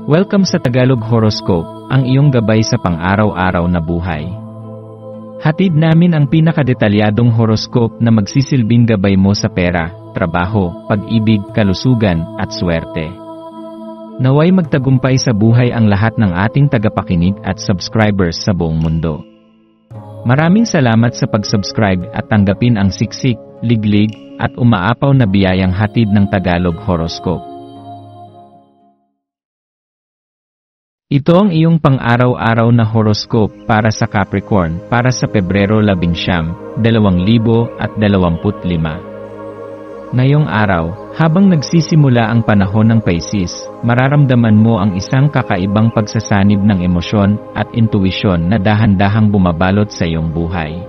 Welcome sa Tagalog Horoscope, ang iyong gabay sa pang-araw-araw na buhay. Hatid namin ang pinakadetalyadong horoscope na magsisilbing gabay mo sa pera, trabaho, pag-ibig, kalusugan, at swerte. Naway magtagumpay sa buhay ang lahat ng ating tagapakinig at subscribers sa buong mundo. Maraming salamat sa pag-subscribe at tanggapin ang siksik, liglig, at umaapaw na biyayang hatid ng Tagalog Horoscope. Ito ang iyong pang-araw-araw na horoscope para sa Capricorn para sa Pebrero 11, 2025. Ngayong araw, habang nagsisimula ang panahon ng Pisces, mararamdaman mo ang isang kakaibang pagsasanib ng emosyon at intuisyon na dahan-dahang bumabalot sa iyong buhay.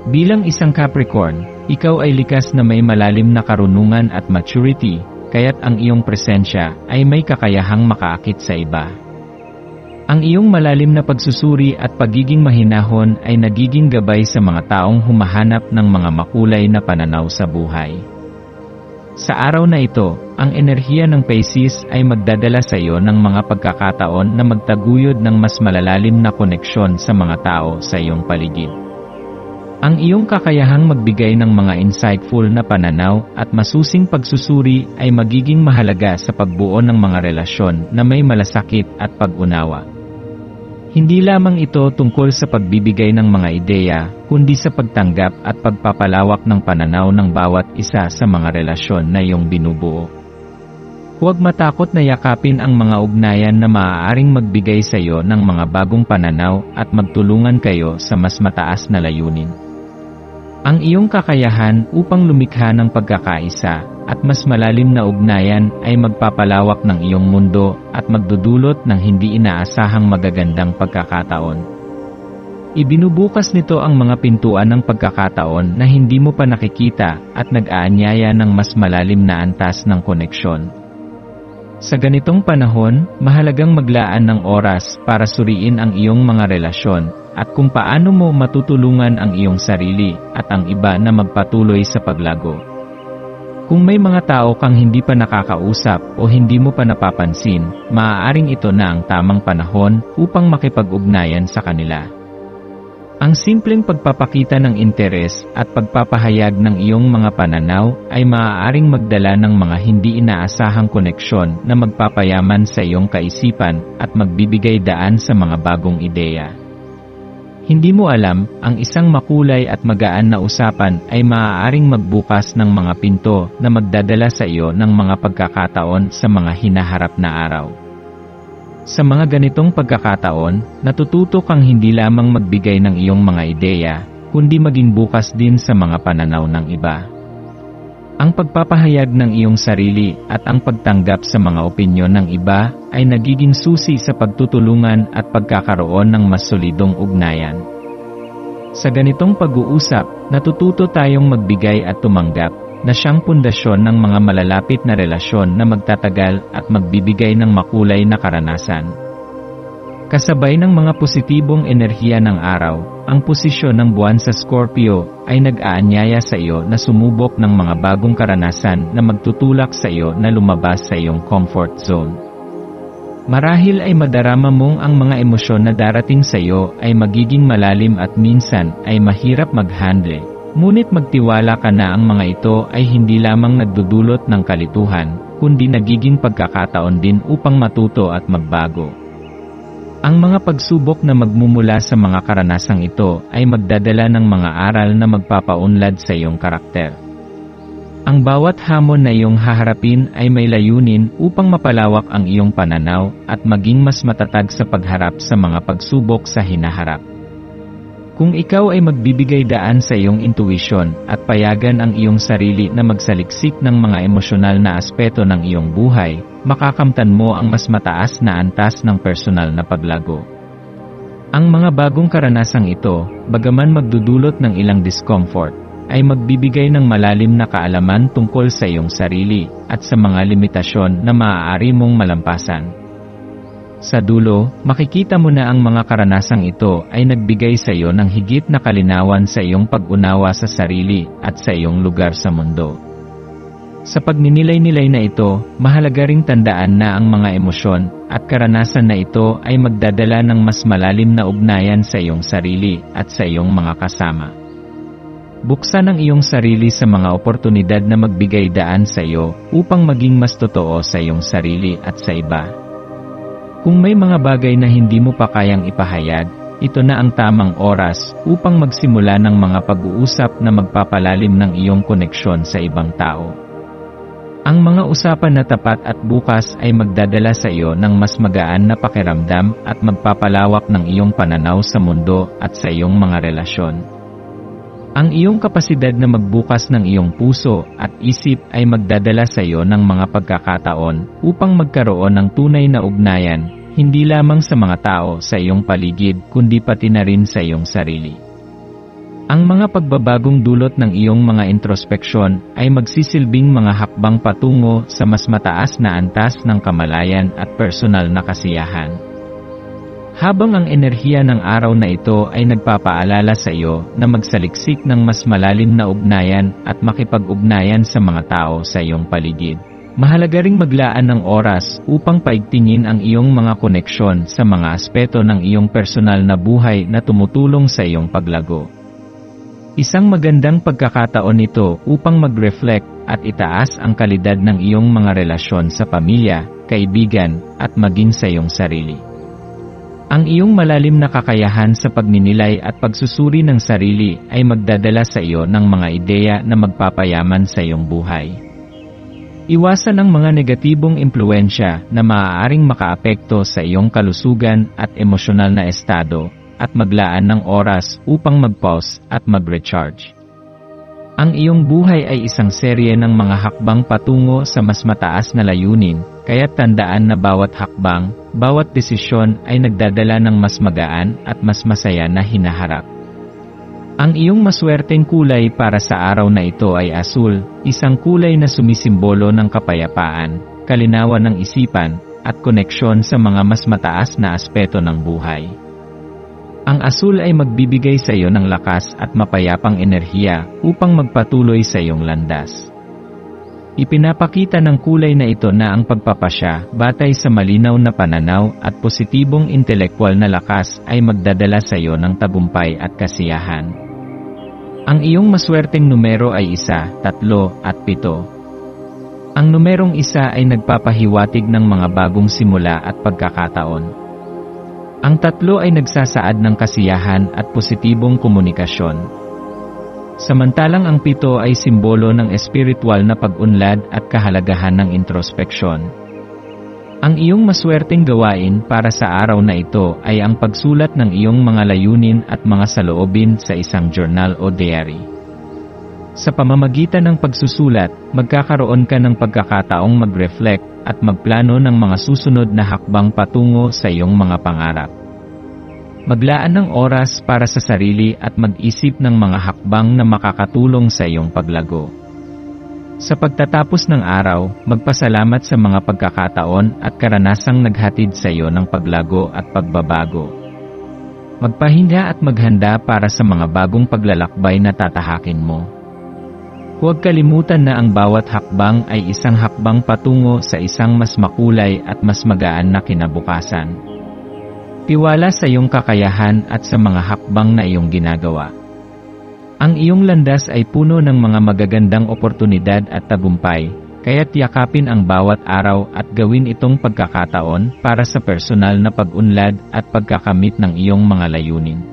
Bilang isang Capricorn, ikaw ay likas na may malalim na karunungan at maturity, kaya't ang iyong presensya ay may kakayahang makaakit sa iba. Ang iyong malalim na pagsusuri at pagiging mahinahon ay nagiging gabay sa mga taong humahanap ng mga makulay na pananaw sa buhay. Sa araw na ito, ang enerhiya ng Pisces ay magdadala sa iyo ng mga pagkakataon na magtaguyod ng mas malalalim na koneksyon sa mga tao sa iyong paligid. Ang iyong kakayahang magbigay ng mga insightful na pananaw at masusing pagsusuri ay magiging mahalaga sa pagbuo ng mga relasyon na may malasakit at pag-unawa. Hindi lamang ito tungkol sa pagbibigay ng mga ideya, kundi sa pagtanggap at pagpapalawak ng pananaw ng bawat isa sa mga relasyon na iyong binubuo. Huwag matakot na yakapin ang mga ugnayan na maaaring magbigay sa iyo ng mga bagong pananaw at magtulungan kayo sa mas mataas na layunin. Ang iyong kakayahan upang lumikha ng pagkakaisa at mas malalim na ugnayan ay magpapalawak ng iyong mundo at magdudulot ng hindi inaasahang magagandang pagkakataon. Ibinubukas nito ang mga pintuan ng pagkakataon na hindi mo pa nakikita at nag-aanyaya ng mas malalim na antas ng koneksyon. Sa ganitong panahon, mahalagang maglaan ng oras para suriin ang iyong mga relasyon at kung paano mo matutulungan ang iyong sarili at ang iba na magpatuloy sa paglago. Kung may mga tao kang hindi pa nakakausap o hindi mo pa napapansin, maaaring ito na ang tamang panahon upang makipag-ugnayan sa kanila. Ang simpleng pagpapakita ng interes at pagpapahayag ng iyong mga pananaw ay maaaring magdala ng mga hindi inaasahang koneksyon na magpapayaman sa iyong kaisipan at magbibigay daan sa mga bagong ideya. Hindi mo alam, ang isang makulay at magaan na usapan ay maaaring magbukas ng mga pinto na magdadala sa iyo ng mga pagkakataon sa mga hinaharap na araw. Sa mga ganitong pagkakataon, natututo kang hindi lamang magbigay ng iyong mga ideya, kundi maging bukas din sa mga pananaw ng iba. Ang pagpapahayag ng iyong sarili at ang pagtanggap sa mga opinyon ng iba ay nagiging susi sa pagtutulungan at pagkakaroon ng mas solidong ugnayan. Sa ganitong pag-uusap, natututo tayong magbigay at tumanggap, na siyang pundasyon ng mga malalapit na relasyon na magtatagal at magbibigay ng makulay na karanasan. Kasabay ng mga positibong enerhiya ng araw, ang posisyon ng buwan sa Scorpio ay nag-aanyaya sa iyo na sumubok ng mga bagong karanasan na magtutulak sa iyo na lumabas sa iyong comfort zone. Marahil ay madarama mong ang mga emosyon na darating sa iyo ay magiging malalim at minsan ay mahirap mag-handle. Ngunit magtiwala ka na ang mga ito ay hindi lamang nagdudulot ng kalituhan, kundi nagiging pagkakataon din upang matuto at magbago. Ang mga pagsubok na magmumula sa mga karanasang ito ay magdadala ng mga aral na magpapaunlad sa iyong karakter. Ang bawat hamon na iyong haharapin ay may layunin upang mapalawak ang iyong pananaw at maging mas matatag sa pagharap sa mga pagsubok sa hinaharap. Kung ikaw ay magbibigay daan sa iyong intuisyon at payagan ang iyong sarili na magsaliksik ng mga emosyonal na aspeto ng iyong buhay, makakamtan mo ang mas mataas na antas ng personal na paglago. Ang mga bagong karanasang ito, bagaman magdudulot ng ilang discomfort, ay magbibigay ng malalim na kaalaman tungkol sa iyong sarili at sa mga limitasyon na maaari mong malampasan. Sa dulo, makikita mo na ang mga karanasang ito ay nagbigay sa iyo ng higit na kalinawan sa iyong pag-unawa sa sarili at sa iyong lugar sa mundo. Sa pagninilay-nilay na ito, mahalaga ring tandaan na ang mga emosyon at karanasan na ito ay magdadala ng mas malalim na ugnayan sa iyong sarili at sa iyong mga kasama. Buksan ang iyong sarili sa mga oportunidad na magbigay daan sa iyo upang maging mas totoo sa iyong sarili at sa iba. Kung may mga bagay na hindi mo pa kayang ipahayag, ito na ang tamang oras upang magsimula ng mga pag-uusap na magpapalalim ng iyong koneksyon sa ibang tao. Ang mga usapan na tapat at bukas ay magdadala sa iyo ng mas magaan na pakiramdam at magpapalawak ng iyong pananaw sa mundo at sa iyong mga relasyon. Ang iyong kapasidad na magbukas ng iyong puso at isip ay magdadala sa iyo ng mga pagkakataon upang magkaroon ng tunay na ugnayan, hindi lamang sa mga tao sa iyong paligid kundi pati na rin sa iyong sarili. Ang mga pagbabagong dulot ng iyong mga introspeksyon ay magsisilbing mga hakbang patungo sa mas mataas na antas ng kamalayan at personal na kasiyahan. Habang ang enerhiya ng araw na ito ay nagpapaalala sa iyo na magsaliksik ng mas malalim na ugnayan at makipag-ugnayan sa mga tao sa iyong paligid, mahalaga ring maglaan ng oras upang paigtingin ang iyong mga koneksyon sa mga aspeto ng iyong personal na buhay na tumutulong sa iyong paglago. Isang magandang pagkakataon ito upang mag-reflect at itaas ang kalidad ng iyong mga relasyon sa pamilya, kaibigan, at maging sa iyong sarili. Ang iyong malalim na kakayahan sa pagninilay at pagsusuri ng sarili ay magdadala sa iyo ng mga ideya na magpapayaman sa iyong buhay. Iwasan ang mga negatibong impluwensya na maaaring makaapekto sa iyong kalusugan at emosyonal na estado, at maglaan ng oras upang mag-pause at mag-recharge. Ang iyong buhay ay isang serye ng mga hakbang patungo sa mas mataas na layunin, kaya tandaan na bawat hakbang, bawat desisyon ay nagdadala ng mas magaan at mas masaya na hinaharap. Ang iyong maswerteng kulay para sa araw na ito ay asul, isang kulay na sumisimbolo ng kapayapaan, kalinawan ng isipan, at koneksyon sa mga mas mataas na aspeto ng buhay. Ang asul ay magbibigay sa iyo ng lakas at mapayapang enerhiya upang magpatuloy sa iyong landas. Ipinapakita ng kulay na ito na ang pagpapasya, batay sa malinaw na pananaw at positibong intelekwal na lakas ay magdadala sa iyo ng tagumpay at kasiyahan. Ang iyong maswerteng numero ay 1, 3, at 7. Ang numerong 1 ay nagpapahiwatig ng mga bagong simula at pagkakataon. Ang 3 ay nagsasaad ng kasiyahan at positibong komunikasyon. Samantalang ang 7 ay simbolo ng espiritual na pag-unlad at kahalagahan ng introspeksyon. Ang iyong maswerteng gawain para sa araw na ito ay ang pagsulat ng iyong mga layunin at mga saloobin sa isang journal o diary. Sa pamamagitan ng pagsusulat, magkakaroon ka ng pagkakataong mag-reflect at magplano ng mga susunod na hakbang patungo sa iyong mga pangarap. Maglaan ng oras para sa sarili at mag-isip ng mga hakbang na makakatulong sa iyong paglago. Sa pagtatapos ng araw, magpasalamat sa mga pagkakataon at karanasang naghatid sa iyo ng paglago at pagbabago. Magpahinga at maghanda para sa mga bagong paglalakbay na tatahakin mo. Huwag kalimutan na ang bawat hakbang ay isang hakbang patungo sa isang mas makulay at mas magaan na kinabukasan. Tiwala sa iyong kakayahan at sa mga hakbang na iyong ginagawa. Ang iyong landas ay puno ng mga magagandang oportunidad at tagumpay, kaya't yakapin ang bawat araw at gawin itong pagkakataon para sa personal na pag-unlad at pagkakamit ng iyong mga layunin.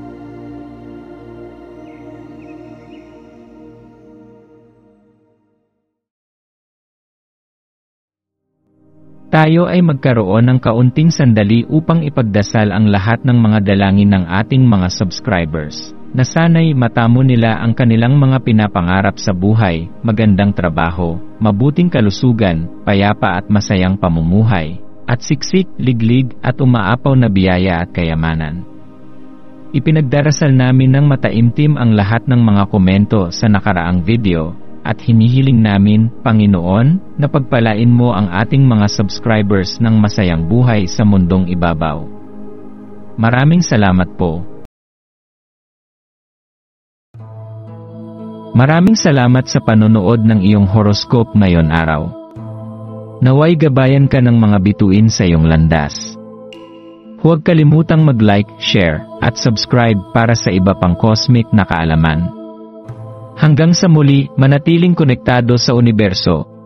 Tayo ay magkaroon ng kaunting sandali upang ipagdasal ang lahat ng mga dalangin ng ating mga subscribers, na sana'y matamo nila ang kanilang mga pinapangarap sa buhay, magandang trabaho, mabuting kalusugan, payapa at masayang pamumuhay, at siksik, liglig at umaapaw na biyaya at kayamanan. Ipinagdarasal namin ng mataimtim ang lahat ng mga komento sa nakaraang video, at hinihiling namin, Panginoon, na pagpalain mo ang ating mga subscribers ng masayang buhay sa mundong ibabaw. Maraming salamat po. Maraming salamat sa panonood ng iyong horoscope ngayon araw. Naway gabayan ka ng mga bituin sa iyong landas. Huwag kalimutang mag-like, share, at subscribe para sa iba pang cosmic na kaalaman. Hanggang sa muli, manatiling konektado sa universo.